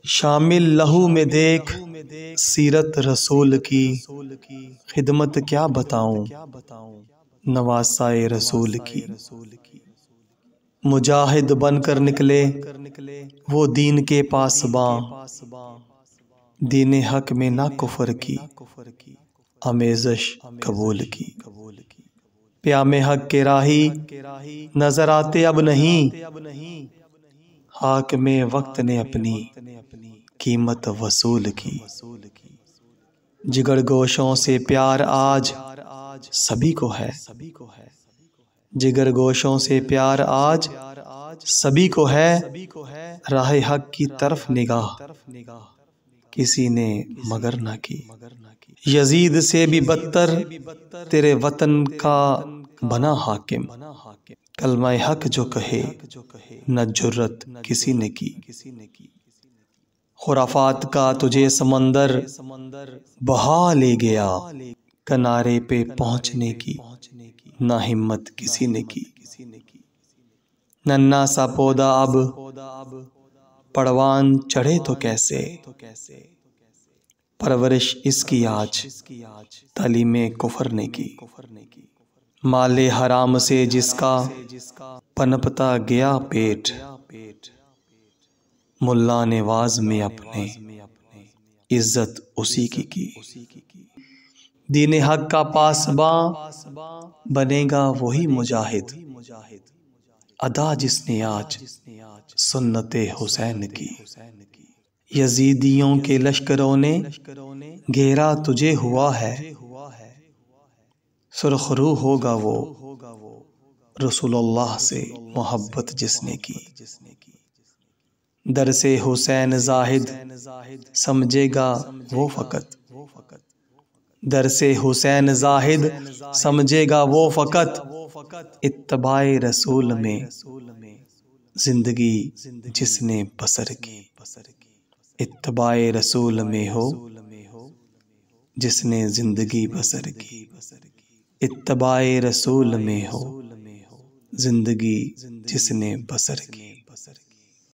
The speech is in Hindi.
शामिल लहू में देख सीरत रसूल की, खिदमत क्या बताऊं नवासाए रसूल की। मुजाहिद बनकर निकले वो दीन के पासबां, दीन हक में ना कुफर की आमेज़श कबूल की। प्यामे हक के राही नजर आते अब नहीं, हाक में वक्त ने अपनी कीमत वसूल की। जिगर गोशों से प्यार आज सभी को है, जिगर गोशों से प्यार आज सभी को है। राह हक की तरफ निगाह किसी ने मगर न की। यजीद से भी बदतर तेरे वतन का बना हाकिम, कलमा हक जो कहे न जुर्रत किसी ने की। खुराफात का तुझे समंदर बहा ले गया, किनारे पे पहुंचने की ना हिम्मत किसी ने की। नन्ना सा पौधा अब पड़वान चढ़े तो कैसे, परवरिश इसकी आज तालीमे कुफर ने की। माले हराम से जिसका पनपता गया पेट, मुल्ला नेवाज में अपने इज्जत उसी की। दीन हक का पासबां बनेगा वही मुजाहिद, अदा जिसने आज सुन्नते हुसैन की। यजीदियों के लश्करों ने घेरा तुझे हुआ है, सुरखरू होगा वो रसूलुल्लाह से मोहब्बत जिसने की। दर से हुसैन जाहिद समझेगा वो फ़कत, दर से हुसैन जाहिद समझेगा वो फ़कत। इत्तबाए रसूल में जिंदगी जिसने बसर की, इत्तबाए रसूल में हो जिसने जिंदगी बसर की। इत्तबाए रसूल में हो जिंदगी जिसने बसर की।